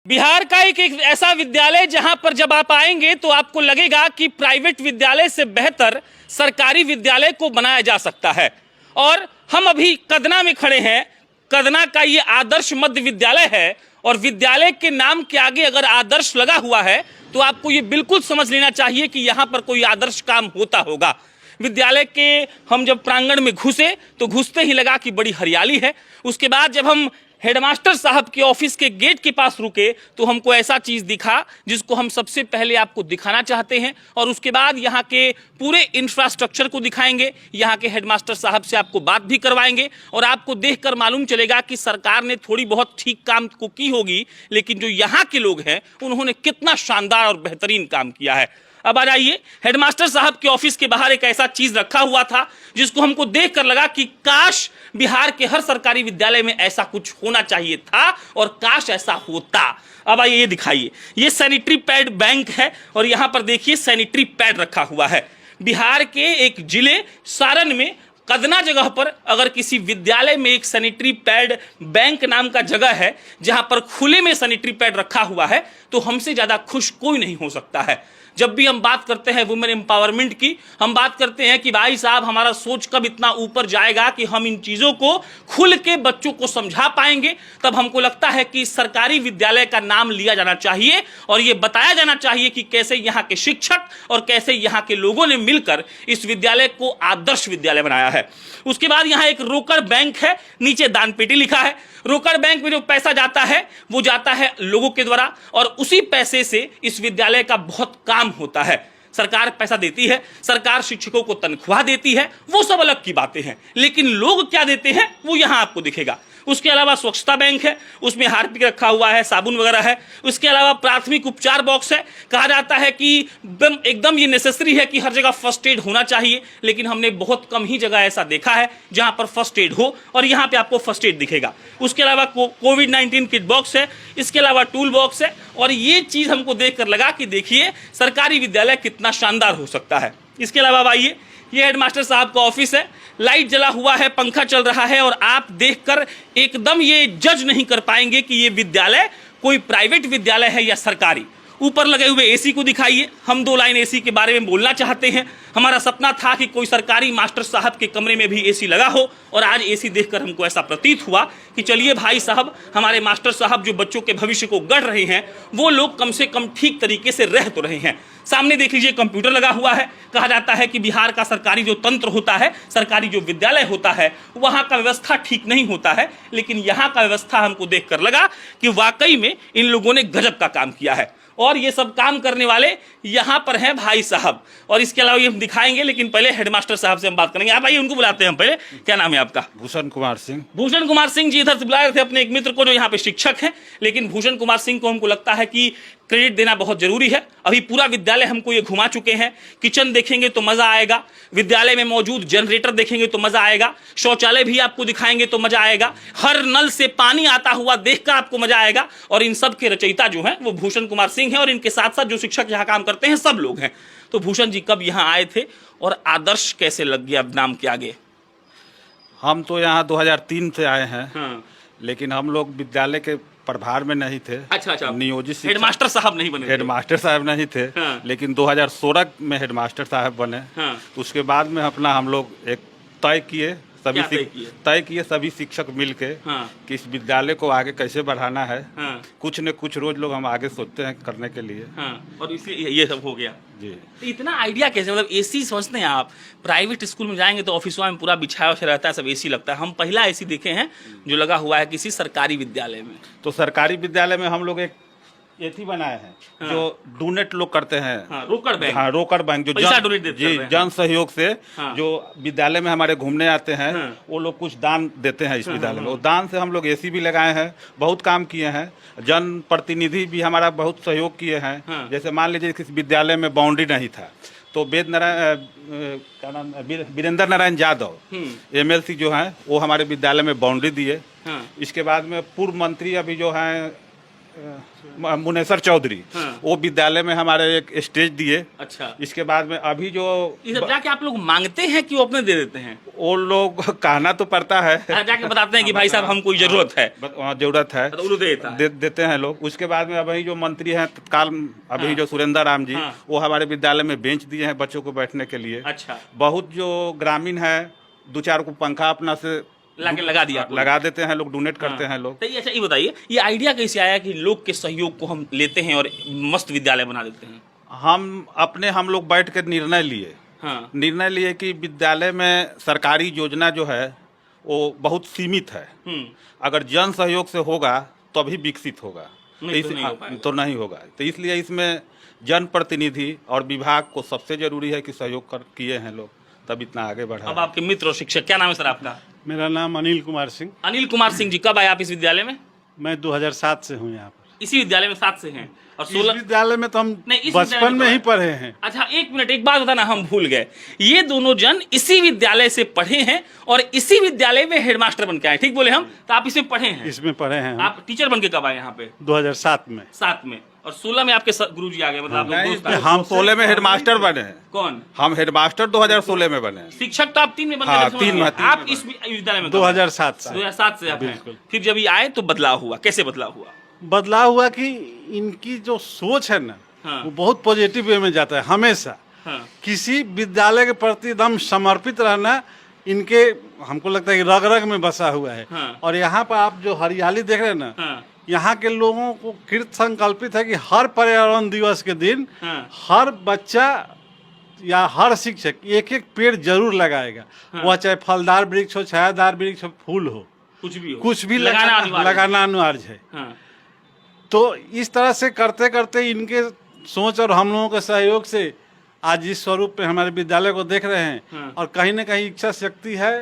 बिहार का एक ऐसा विद्यालय जहां पर जब आप आएंगे तो आपको लगेगा कि प्राइवेट विद्यालय से बेहतर सरकारी विद्यालय को बनाया जा सकता है। और हम अभी कदना में खड़े हैं। कदना का ये आदर्श मध्य विद्यालय है और विद्यालय के नाम के आगे अगर आदर्श लगा हुआ है तो आपको ये बिल्कुल समझ लेना चाहिए कि यहाँ पर कोई आदर्श काम होता होगा। विद्यालय के हम जब प्रांगण में घुसे तो घुसते ही लगा कि बड़ी हरियाली है। उसके बाद जब हम हेडमास्टर साहब के ऑफिस के गेट के पास रुके तो हमको ऐसा चीज दिखा जिसको हम सबसे पहले आपको दिखाना चाहते हैं और उसके बाद यहाँ के पूरे इंफ्रास्ट्रक्चर को दिखाएंगे। यहाँ के हेडमास्टर साहब से आपको बात भी करवाएंगे और आपको देखकर मालूम चलेगा कि सरकार ने थोड़ी बहुत ठीक काम को की होगी, लेकिन जो यहाँ के लोग हैं उन्होंने कितना शानदार और बेहतरीन काम किया है। अब आ जाइए, हेडमास्टर साहब के ऑफिस के बाहर एक ऐसा चीज रखा हुआ था जिसको हमको देखकर लगा कि काश बिहार के हर सरकारी विद्यालय में ऐसा कुछ होना चाहिए था और काश ऐसा होता। अब आइए ये दिखाइए, ये सैनिटरी पैड बैंक है और यहां पर देखिए सैनिटरी पैड रखा हुआ है। बिहार के एक जिले सारण में कदना जगह पर अगर किसी विद्यालय में एक सैनिटरी पैड बैंक नाम का जगह है जहां पर खुले में सैनिटरी पैड रखा हुआ है तो हमसे ज्यादा खुश कोई नहीं हो सकता है। जब भी हम बात करते हैं वुमेन एम्पावरमेंट की, हम बात करते हैं कि भाई साहब हमारा सोच कब इतना ऊपर जाएगा कि हम इन चीज़ों को खुल के बच्चों को समझा पाएंगे। तब हमको लगता है कि सरकारी विद्यालय का नाम लिया जाना चाहिए और ये बताया जाना चाहिए कि कैसे यहाँ के शिक्षक और कैसे यहाँ के लोगों ने मिलकर इस विद्यालय को आदर्श विद्यालय बनाया है। उसके बाद यहाँ एक रोकड़ बैंक है, नीचे दान पेटी लिखा है। रोकड़ बैंक में जो पैसा जाता है वो जाता है लोगों के द्वारा और उसी पैसे से इस विद्यालय का बहुत काम होता है। सरकार पैसा देती है, सरकार शिक्षकों को तनख्वाह देती है, वो सब अलग की बातें हैं, लेकिन लोग क्या देते हैं वो यहां आपको दिखेगा। उसके अलावा स्वच्छता बैंक है, उसमें हार्पिक रखा हुआ है, साबुन वगैरह है। उसके अलावा प्राथमिक उपचार बॉक्स है। कहा जाता है कि एकदम ये नेसेसरी है कि हर जगह फर्स्ट एड होना चाहिए, लेकिन हमने बहुत कम ही जगह ऐसा देखा है जहां पर फर्स्ट एड हो और यहाँ पे आपको फर्स्ट एड दिखेगा। उसके अलावा कोविड-19 किट बॉक्स है, इसके अलावा टूल बॉक्स है और ये चीज़ हमको देख कर लगा कि देखिए सरकारी विद्यालय कितना शानदार हो सकता है। इसके अलावा आइए, ये हेडमास्टर साहब का ऑफिस है, लाइट जला हुआ है, पंखा चल रहा है और आप देखकर एकदम ये जज नहीं कर पाएंगे कि ये विद्यालय कोई प्राइवेट विद्यालय है या सरकारी। ऊपर लगे हुए एसी को दिखाइए। हम 2 लाइन एसी के बारे में बोलना चाहते हैं। हमारा सपना था कि कोई सरकारी मास्टर साहब के कमरे में भी एसी लगा हो और आज एसी देखकर हमको ऐसा प्रतीत हुआ कि चलिए भाई साहब, हमारे मास्टर साहब जो बच्चों के भविष्य को गढ़ रहे हैं वो लोग कम से कम ठीक तरीके से रह तो रहे हैं। सामने देख लीजिए कंप्यूटर लगा हुआ है। कहा जाता है कि बिहार का सरकारी जो तंत्र होता है, सरकारी जो विद्यालय होता है, वहाँ का व्यवस्था ठीक नहीं होता है, लेकिन यहाँ का व्यवस्था हमको देखकर लगा कि वाकई में इन लोगों ने गजब का काम किया है और ये सब काम करने वाले यहाँ पर हैं भाई साहब। और इसके अलावा ये हम दिखाएंगे, लेकिन पहले हेडमास्टर साहब से हम बात करेंगे। आप आइए, उनको बुलाते हैं हम पहले। क्या नाम है आपका? भूषण कुमार सिंह। भूषण कुमार सिंह जी इधर से बुलाए थे अपने एक मित्र को जो यहाँ पे शिक्षक हैं, लेकिन भूषण कुमार सिंह को हमको लगता है कि क्रेडिट देना बहुत जरूरी है। अभी पूरा विद्यालय हमको ये घुमा चुके हैं। किचन देखेंगे तो मजा आएगा, विद्यालय में मौजूद जनरेटर देखेंगे तो मजा आएगा, शौचालय भी आपको दिखाएंगे तो मजा आएगा, हर नल से पानी आता हुआ देखकर आपको मजा आएगा। और इन सब के रचयिता जो हैं वो भूषण कुमार सिंह हैं और इनके साथ साथ जो शिक्षक यहाँ काम करते हैं सब लोग हैं। तो भूषण जी कब यहाँ आए थे और आदर्श कैसे लग गया नाम के आगे? हम तो यहाँ 2003 से आए हैं। हाँ। लेकिन हम लोग विद्यालय के प्रभार में नहीं थे। अच्छा। नियोजित हेडमास्टर साहब नहीं बने? हेडमास्टर साहब नहीं थे। हाँ। लेकिन 2016 में हेडमास्टर साहब बने। हाँ। उसके बाद में अपना हम लोग एक तय किए, सभी शिक्षक मिलके हाँ। कि इस विद्यालय को आगे कैसे बढ़ाना है। हाँ। कुछ न कुछ रोज लोग हम आगे सोचते हैं करने के लिए। हाँ। और इसलिए ये सब हो गया जी। तो इतना आइडिया कैसे, मतलब एसी समझते हैं आप? प्राइवेट स्कूल में जाएंगे तो ऑफिस में पूरा बिछाया हुआ रहता है, सब एसी लगता है। हम पहला एसी देखे हैं जो लगा हुआ है किसी सरकारी विद्यालय में। तो सरकारी विद्यालय में हम लोग एक एथी बनाए हैं। हाँ। जो डोनेट लोग करते हैं। हाँ, रोकड़ बैंक। हाँ, रोकड़ बैंक जो जन सहयोग से। हाँ। जो विद्यालय में हमारे घूमने आते हैं। हाँ। वो लोग कुछ दान देते हैं इस विद्यालय में। वो दान से हम लोग एसी भी लगाए हैं, बहुत काम किए हैं। जन प्रतिनिधि भी हमारा बहुत सहयोग किए हैं। हाँ। जैसे मान लीजिए किस विद्यालय में बाउंड्री नहीं था तो वीरेंद्र नारायण यादव MLC जो हैं वो हमारे विद्यालय में बाउंड्री दिए। हाँ। इसके बाद में पूर्व मंत्री अभी जो हैं मुनेसर चौधरी, वो विद्यालय में हमारे एक स्टेज दिए। अच्छा, इसके बाद में अभी जो ये सब जाके आप लोग मांगते हैं कि वो अपने दे देते हैं? वो लोग कहना तो पड़ता है, जाके बताते हैं कि भाई साहब हमको जरूरत है, जरूरत है, तो देते हैं लोग। उसके बाद में अभी जो मंत्री हैं तत्काल, अभी जो सुरेंद्र राम जी, वो हमारे विद्यालय में बेंच दिए हैं बच्चों को बैठने के लिए। अच्छा, बहुत जो ग्रामीण है 2-4 को पंखा अपना से लगा देते हैं लोग, डोनेट करते हैं लोग। तो अच्छा, ये बताइए ये आइडिया कैसे आया कि लोग के सहयोग को हम लेते हैं और मस्त विद्यालय बना देते हैं? हम लोग बैठ कर निर्णय लिए कि विद्यालय में सरकारी योजना जो है वो बहुत सीमित है। अगर जन सहयोग से होगा तभी विकसित होगा, तो नहीं होगा। तो इसलिए इसमें जनप्रतिनिधि और विभाग को सबसे जरूरी है कि सहयोग किए हैं लोग, तब इतना आगे बढ़ा। अब आपके मित्र और शिक्षक, क्या नाम है सर आपका? मेरा नाम अनिल कुमार सिंह। अनिल कुमार सिंह जी, कब आए आप इस विद्यालय में? मैं 2007 से हूँ यहाँ पर। इसी विद्यालय में 7 से हैं? और 16 विद्यालय में तो हम बचपन में ही पढ़े हैं। अच्छा, एक मिनट, एक बात बताना हम भूल गए, ये दोनों जन इसी विद्यालय से पढ़े हैं और इसी विद्यालय में हेडमास्टर बन के आए, ठीक बोले हम? तो आप इसमें पढ़े हैं? इसमें पढ़े हैं। आप टीचर बन के कब आए यहाँ पे? 2007 में। 7 में। और 16 में आपके गुरुजी आ गए, मतलब हम 16 में हेडमास्टर बने हैं। कौन? हम हेडमास्टर 2016 में बने हैं। शिक्षक तो आप 3 में बने? हाँ, 3 में। आप इस विद्यालय में 2007 से। 2007 से आप हैं। फिर जब ये आए तो बदलाव हुआ, कैसे बदलाव हुआ? बदलाव हुआ कि इनकी जो सोच है ना, वो बहुत पॉजिटिव वे में जाता है हमेशा। किसी विद्यालय के प्रति एकदम समर्पित रहना इनके, हमको लगता है कि रग रग में बसा हुआ है। और यहाँ पर आप जो हरियाली देख रहे हैं ना, यहाँ के लोगों को कृत संकल्पित है कि हर पर्यावरण दिवस के दिन हर बच्चा या हर शिक्षक एक एक पेड़ जरूर लगाएगा। वह चाहे फलदार वृक्ष हो, छायादार वृक्ष हो, फूल हो, कुछ भी लगाना अनिवार्य है। तो इस तरह से करते करते इनके सोच और हम लोगों के सहयोग से आज इस स्वरूप पे हमारे विद्यालय को देख रहे हैं। और कहीं ना कहीं इच्छा शक्ति है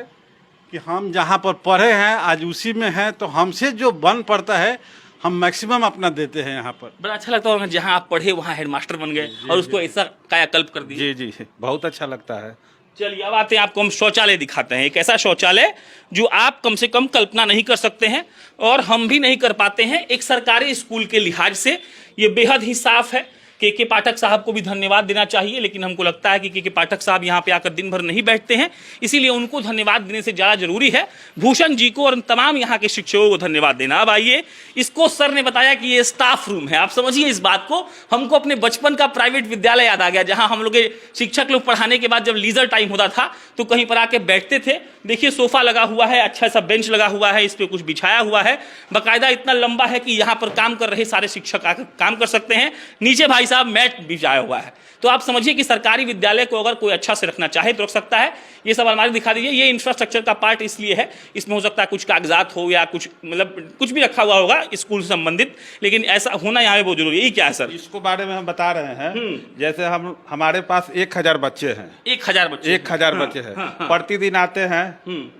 कि हम जहाँ पर पढ़े हैं आज उसी में हैं, तो हमसे जो बन पड़ता है हम मैक्सिमम अपना देते हैं यहाँ पर। बड़ा अच्छा लगता होगा जहाँ आप पढ़े वहाँ हेडमास्टर बन गए और उसको ऐसा कायाकल्प कर दिया। जी, बहुत अच्छा लगता है। चलिए, अब आते हैं, आपको हम शौचालय दिखाते हैं। एक ऐसा शौचालय जो आप कम से कम कल्पना नहीं कर सकते हैं और हम भी नहीं कर पाते हैं। एक सरकारी स्कूल के लिहाज से ये बेहद ही साफ है। के पाठक साहब को भी धन्यवाद देना चाहिए, लेकिन हमको लगता है कि के पाठक साहब यहाँ पे आकर दिन भर नहीं बैठते हैं, इसीलिए उनको धन्यवाद देने से ज़्यादा जरूरी है भूषण जी को और तमाम यहाँ के शिक्षकों को धन्यवाद देना। अब आइए, इसको सर ने बताया कि ये स्टाफ रूम है। आप समझिए इस बात को, हमको अपने बचपन का प्राइवेट विद्यालय याद आ गया, जहाँ हम लोग शिक्षक लोग पढ़ाने के बाद जब लीजर टाइम होता था तो कहीं पर आके बैठते थे। देखिए, सोफा लगा हुआ है, अच्छा सा बेंच लगा हुआ है, इस पर कुछ बिछाया हुआ है, बाकायदा इतना लंबा है कि यहाँ पर काम कर रहे सारे शिक्षक आकर काम कर सकते हैं। नीचे भाई साहब मैट बिछाया हुआ है। तो आप समझिए कि सरकारी विद्यालय को अगर कोई अच्छा से रखना चाहे तो रख सकता है। ये सब अलमारी दिखा दीजिए, ये इंफ्रास्ट्रक्चर का पार्ट इसलिए है, इसमें हो सकता है कुछ कागजात हो या कुछ मतलब कुछ भी रखा हुआ होगा स्कूल से संबंधित, लेकिन ऐसा होना यहाँ पे बहुत जरूरी है। ये क्या है सर? इसको बारे में हम बता रहे हैं, जैसे हमारे पास 1000 बच्चे हैं। 1000 बच्चे? 1000 बच्चे हैं। प्रतिदिन आते हैं।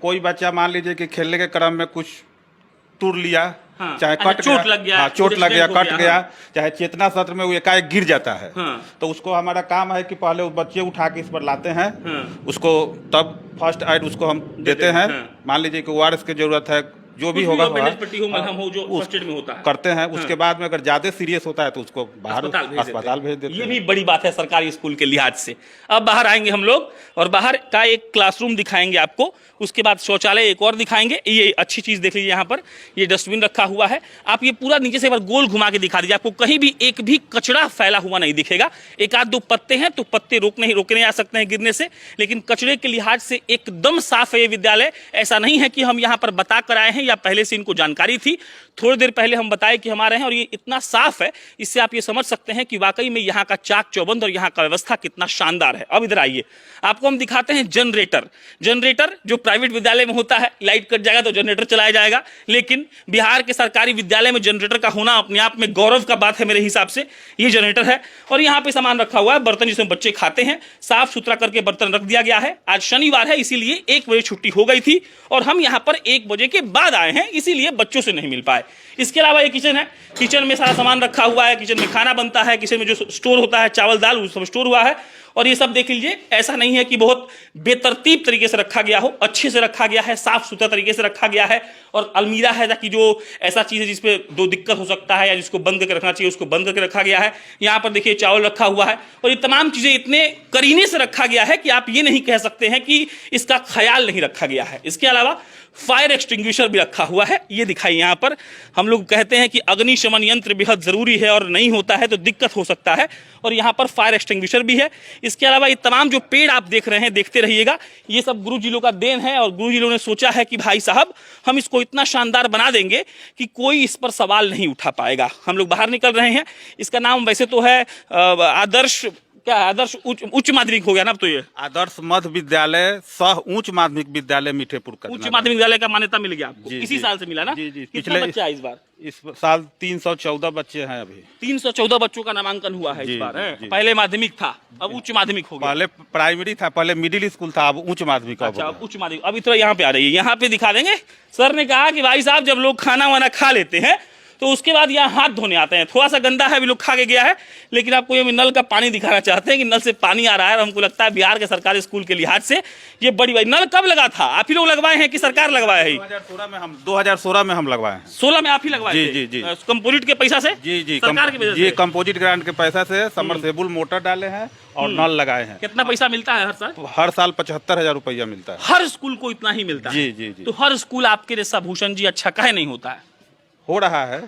कोई बच्चा मान लीजिए कि खेलने के क्रम में कुछ टूर लिया, चाहे चोट लग गया, कट गया, चाहे चेतना सत्र में वो एकाएक गिर जाता है, तो उसको हमारा काम है कि पहले उस बच्चे उठा के इस पर लाते हैं, उसको तब फर्स्ट एड उसको हम देते हैं। मान लीजिए कि ORS की जरूरत है, जो भी होगा करते हैं। उसके बाद में अगर ज्यादा सीरियस होता है तो उसको बाहर अस्पताल भेज देते हैं। ये भी बड़ी बात है सरकारी स्कूल के लिहाज से। अब बाहर आएंगे हम लोग और बाहर का एक क्लासरूम दिखाएंगे आपको, उसके बाद शौचालय एक और दिखाएंगे। ये अच्छी चीज देख लीजिए, यहाँ पर ये डस्टबिन रखा हुआ है। आप ये पूरा नीचे से एक बार गोल घुमा के दिखा दीजिए, आपको कहीं भी एक भी कचरा फैला हुआ नहीं दिखेगा। एक आध दो पत्ते हैं तो पत्ते रोकने आ सकते हैं गिरने से, लेकिन कचरे के लिहाज से एकदम साफ है ये विद्यालय। ऐसा नहीं है कि हम यहाँ पर बता कर आए हैं या पहले से इनको जानकारी थी, थोड़ी देर पहले हम बताए कि हमारे हैं और ये इतना साफ है, इससे आप ये समझ सकते हैं कि वाकई में यहाँ का चाक चौबंद और यहाँ का व्यवस्था कितना शानदार है। अब इधर आइए, आपको हम दिखाते हैं जनरेटर जो प्राइवेट विद्यालय में होता है, लाइट कट जाएगा तो जनरेटर चलाया जाएगा, लेकिन बिहार के सरकारी विद्यालय में जनरेटर का होना अपने आप में गौरव का बात है मेरे हिसाब से। ये जनरेटर है और यहाँ पे सामान रखा हुआ है, बर्तन जिसमें बच्चे खाते हैं, साफ सुथरा करके बर्तन रख दिया गया है। आज शनिवार है इसीलिए 1 बजे छुट्टी हो गई थी और हम यहाँ पर 1 बजे के बाद आए हैं, इसीलिए बच्चों से नहीं मिल पाए। इसके अलावा ये किचन है, किचन में सारा सामान रखा हुआ है, किचन में खाना बनता है, किचन में जो स्टोर होता है चावल दाल वो सब स्टोर हुआ है। और ये सब देख लीजिए, ऐसा नहीं है कि बहुत बेतरतीब तरीके से रखा गया हो, अच्छे से रखा गया है, साफ सुथरा तरीके से रखा गया है। और अलमीरा है ताकि जो ऐसा चीज़ है जिसपे दो दिक्कत हो सकता है या जिसको बंद करके रखना चाहिए उसको बंद करके रखा गया है। यहाँ पर देखिए चावल रखा हुआ है और ये तमाम चीज़ें इतने करीने से रखा गया है कि आप ये नहीं कह सकते हैं कि इसका ख्याल नहीं रखा गया है। इसके अलावा फायर एक्सटिंग्विशर भी रखा हुआ है, ये दिखाई यहाँ पर। हम लोग कहते हैं कि अग्निशमन यंत्र बेहद ज़रूरी है और नहीं होता है तो दिक्कत हो सकता है, और यहाँ पर फायर एक्सटिंग्विशर भी है। इसके अलावा ये तमाम जो पेड़ आप देख रहे हैं, देखते रहिएगा, ये सब गुरु जी लोग का देन है और गुरु जी लोगों ने सोचा है कि भाई साहब हम इसको इतना शानदार बना देंगे कि कोई इस पर सवाल नहीं उठा पाएगा। हम लोग बाहर निकल रहे हैं। इसका नाम वैसे तो है आदर्श, क्या आदर्श उच्च माध्यमिक हो गया ना अब तो, ये आदर्श मध्य विद्यालय सह उच्च माध्यमिक विद्यालय मीठेपुर का उच्च माध्यमिक विद्यालय का मान्यता मिल गया आपको? जी, इसी जी। साल से मिला ना? जी, जी। कितने बच्चे आए इस बार? इस साल 314 बच्चे हैं अभी। 314 बच्चों का नामांकन हुआ है इस जी, बार। है जी। पहले माध्यमिक था, अब उच्च माध्यमिक हो गया। पहले प्राइमरी था, पहले मिडिल स्कूल था, अब उच्च माध्यमिक का हो अच्छा, गया। अब उच्च माध्यमिक। अभी तो यहाँ पे आ रही है, यहाँ पे दिखा देंगे। सर ने कहा कि भाई साहब जब लोग खाना वाना खा लेते हैं तो उसके बाद यहाँ हाथ धोने आते हैं। थोड़ा सा गंदा है, अभी लोग खा के गया है, लेकिन आपको ये नल का पानी दिखाना चाहते हैं कि नल से पानी आ रहा है। और हमको लगता है बिहार के सरकारी स्कूल के लिहाज से ये बड़ी बात। नल कब लगा था? आप ही लोग लगवाए हैं कि सरकार लगवाया है? 2016 में हम लगवाए हैं। 16 में आप ही लगवाए जी, थे? जी, जी। कंपोजिट के पैसा से? जी जी, सरकार के पैसे जी, से? कंपोजिट ग्रांट के पैसा से समरसेबुल मोटर डाले हैं और नल लगाए हैं। कितना पैसा मिलता है हर साल? हर साल 75,000 रुपया मिलता है। हर स्कूल को इतना ही मिलता है? जी, जी, जी। तो हर स्कूल आपके जैसा भूषण जी अच्छा काहे नहीं होता है? हो रहा है।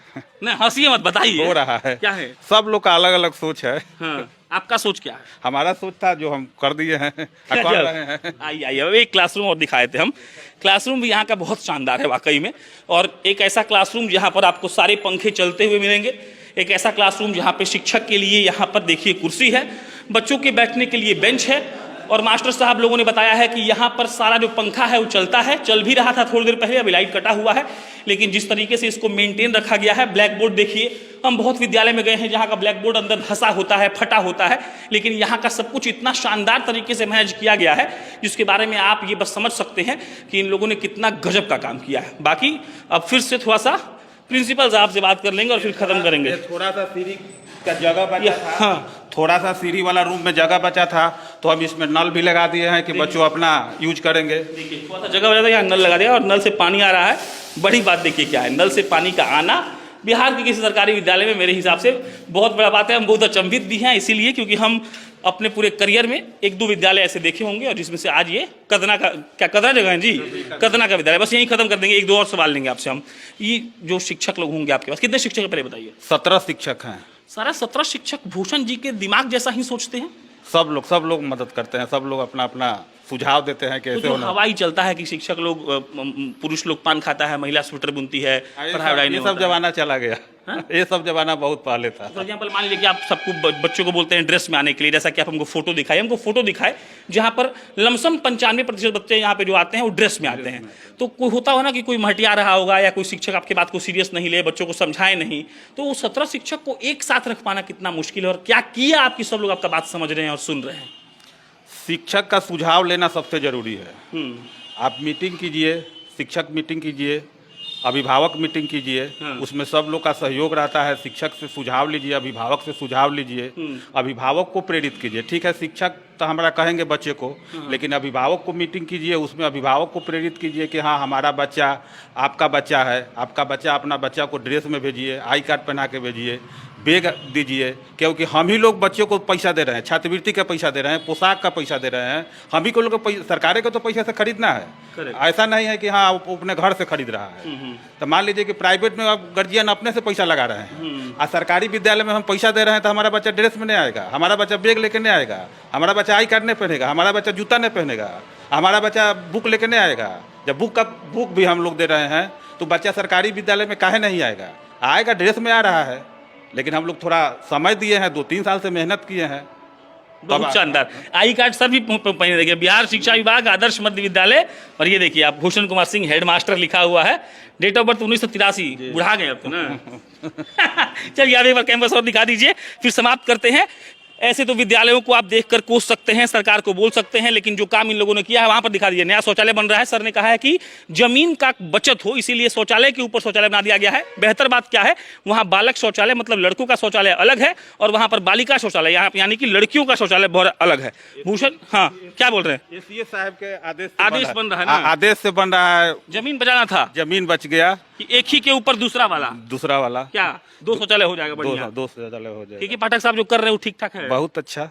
नहीं हंसिए मत, बताइए। हो रहा है। क्या है? सब लोग का अलग अलग सोच है। हाँ, आपका सोच क्या है? हमारा सोच था जो हम कर दिए हैं, कर रहे हैं। आइए आइए, अब एक क्लासरूम और दिखाए थे हम। क्लासरूम भी यहाँ का बहुत शानदार है वाकई में, और एक ऐसा क्लासरूम जहाँ पर आपको सारे पंखे चलते हुए मिलेंगे। एक ऐसा क्लासरूम जहाँ पे शिक्षक के लिए यहाँ पर देखिए कुर्सी है, बच्चों के बैठने के लिए बेंच है, और मास्टर साहब लोगों ने बताया है कि यहाँ पर सारा जो पंखा है वो चलता है, चल भी रहा था थोड़ी देर पहले, अभी लाइट कटा हुआ है, लेकिन जिस तरीके से इसको मेंटेन रखा गया है। ब्लैक बोर्ड देखिए, हम बहुत विद्यालय में गए हैं जहाँ का ब्लैक बोर्ड अंदर धंसा होता है, फटा होता है, लेकिन यहाँ का सब कुछ इतना शानदार तरीके से मैनेज किया गया है जिसके बारे में आप ये बस समझ सकते हैं कि इन लोगों ने कितना गजब का काम किया है। बाकी अब फिर से थोड़ा सा प्रिंसिपल साहब से बात कर लेंगे और फिर खत्म करेंगे। थोड़ा सा सीढ़ी का जगह बचा था। हाँ, थोड़ा सा सीढ़ी वाला रूम में जगह बचा था, तो हम इसमें नल भी लगा दिए हैं कि बच्चों अपना यूज करेंगे। देखिए थोड़ा सा जगह बचा था, यहाँ नल लगा दिया और नल से पानी आ रहा है। बड़ी बात देखिए क्या है, नल से पानी का आना बिहार के किसी सरकारी विद्यालय में मेरे हिसाब से बहुत बड़ा बात है। हम बहुत अचंभित भी हैं इसीलिए क्योंकि हम अपने पूरे करियर में एक दो विद्यालय ऐसे देखे होंगे, और जिसमें से आज ये कदना का, क्या कदना जगह है जी, कदना का विद्यालय। बस यहीं खत्म कर देंगे, एक दो और सवाल लेंगे आपसे हम। ये जो शिक्षक लोग होंगे आपके पास, कितने शिक्षक है पहले बताइए? 17 शिक्षक हैं। सारा 17 शिक्षक भूषण जी के दिमाग जैसा ही सोचते हैं? सब लोग मदद करते हैं, सब लोग अपना अपना सुझाव देते हैं तो कैसे जो होना। हवाई चलता है कि शिक्षक लोग, पुरुष लोग पान खाता है, महिला स्वेटर बुनती है, पढ़ाई वढ़ाई नहीं ये सब होता है। जमाना चला गया। ये सब जमाना बहुत पहले था। फॉर एग्जाम्पल मान लीजिए कि आप सबको बच्चों को बोलते हैं ड्रेस में आने के लिए, जैसा कि आप हमको फोटो दिखाए, हमको फोटो दिखाए जहाँ पर लमसम 95% बच्चे यहाँ पे जो आते हैं वो ड्रेस में आते हैं। तो कोई होता हो ना कि कोई महटिया रहा होगा या कोई शिक्षक आपके बात को सीरियस नहीं ले, बच्चों को समझाए नहीं, तो वो 17 शिक्षक को एक साथ रख पाना कितना मुश्किल है। और क्या किया आपकी, सब लोग आपका बात समझ रहे हैं और सुन रहे हैं। शिक्षक का सुझाव लेना सबसे जरूरी है। आप मीटिंग कीजिए, शिक्षक मीटिंग कीजिए, अभिभावक मीटिंग कीजिए, उसमें सब लोग का सहयोग रहता है। शिक्षक से सुझाव लीजिए, अभिभावक से सुझाव लीजिए, अभिभावक को प्रेरित कीजिए। ठीक है, शिक्षक तो हमारा कहेंगे बच्चे को, लेकिन अभिभावक को मीटिंग कीजिए, उसमें अभिभावक को प्रेरित कीजिए कि हाँ हमारा बच्चा, आपका बच्चा है, आपका बच्चा अपना बच्चा को ड्रेस में भेजिए, आई कार्ड पहना के भेजिए, बैग दीजिए, क्योंकि हम ही लोग बच्चों को पैसा दे रहे हैं, छात्रवृत्ति का पैसा दे रहे हैं, पोशाक का पैसा दे रहे हैं, हम ही को लोग को सरकार को तो पैसा से खरीदना है। ऐसा नहीं है कि हाँ वो अपने घर से खरीद रहा है। तो मान लीजिए कि प्राइवेट में अब गार्जियन अपने से पैसा लगा रहे हैं, और सरकारी विद्यालय में हम पैसा दे रहे हैं, तो हमारा बच्चा ड्रेस में नहीं आएगा, हमारा बच्चा बैग लेके नहीं आएगा, हमारा बच्चा आई कार्ड नहीं पहनेगा, हमारा बच्चा जूता नहीं पहनेगा, हमारा बच्चा बुक लेके नहीं आएगा। जब बुक भी हम लोग दे रहे हैं तो बच्चा सरकारी विद्यालय में काहे नहीं आएगा? आएगा, ड्रेस में आ रहा है, लेकिन हम लोग थोड़ा समय दिए हैं, 2-3 साल से मेहनत किए हैं। बहुत शानदार आई कार्ड सभी पहने। देखिए बिहार शिक्षा विभाग आदर्श मध्य विद्यालय, और ये देखिए आप भूषण कुमार सिंह हेडमास्टर लिखा हुआ है, डेट ऑफ बर्थ 1983, बुढ़ा गए अब तो ना। चलिए आप एक बार कैंपस और दिखा दीजिए, फिर समाप्त करते हैं। ऐसे तो विद्यालयों को आप देखकर कोस सकते हैं, सरकार को बोल सकते हैं, लेकिन जो काम इन लोगों ने किया है वहां पर दिखा दीजिए। नया शौचालय बन रहा है, सर ने कहा है कि जमीन का बचत हो, इसीलिए शौचालय के ऊपर शौचालय बना दिया गया है। बेहतर बात क्या है, वहां बालक शौचालय मतलब लड़कों का शौचालय अलग है और वहां पर बालिका शौचालय यानी कि लड़कियों का शौचालय बहुत अलग है। भूषण, हाँ क्या बोल रहे हैं? एसीए साहब के आदेश बन रहा है ना, आदेश से बन रहा है। जमीन बचाना था, जमीन बच गया कि एक ही के ऊपर दूसरा वाला क्या 2 शौचालय हो जाएगा? बढ़िया, 2 शौचालय हो जाएगा। ठीक है, पाठक साहब जो कर रहे हैं वो ठीक ठाक है? बहुत अच्छा,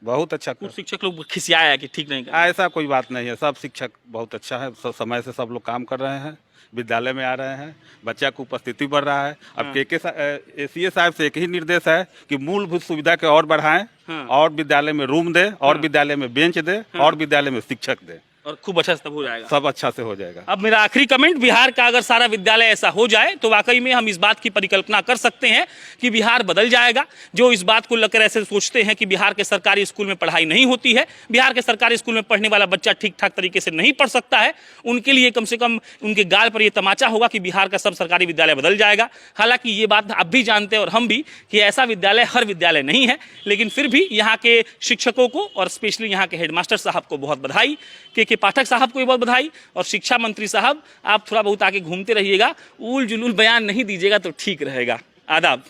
बहुत अच्छा। कुछ शिक्षक लोग खिसियाया है कि ठीक नहीं कर। ऐसा कोई बात नहीं है, सब शिक्षक बहुत अच्छा है, समय से सब लोग काम कर रहे हैं, विद्यालय में आ रहे हैं, बच्चा की उपस्थिति बढ़ रहा है। अब एसीए साहब से एक ही निर्देश है कि मूलभूत सुविधा के और बढ़ाएं, और विद्यालय में रूम दे, और विद्यालय में बेंच दे, और विद्यालय में शिक्षक दे, और खूब अच्छा सब हो जाएगा, सब अच्छा से हो जाएगा। अब मेरा आखिरी कमेंट, बिहार का अगर सारा विद्यालय ऐसा हो जाए तो वाकई में हम इस बात की परिकल्पना कर सकते हैं कि बिहार बदल जाएगा। जो इस बात को लेकर ऐसे सोचते हैं कि बिहार के सरकारी स्कूल में पढ़ाई नहीं होती है, बिहार के सरकारी स्कूल में पढ़ने वाला बच्चा ठीक ठाक तरीके से नहीं पढ़ सकता है, उनके लिए कम से कम उनके गाल पर यह तमाचा होगा कि बिहार का सब सरकारी विद्यालय बदल जाएगा। हालांकि ये बात आप भी जानते हैं और हम भी कि ऐसा विद्यालय हर विद्यालय नहीं है, लेकिन फिर भी यहाँ के शिक्षकों को और स्पेशली यहाँ के हेडमास्टर साहब को बहुत बधाई, के पाठक साहब को बहुत बधाई, और शिक्षा मंत्री साहब आप थोड़ा बहुत आगे घूमते रहिएगा, उल जुलूल बयान नहीं दीजिएगा तो ठीक रहेगा। आदाब।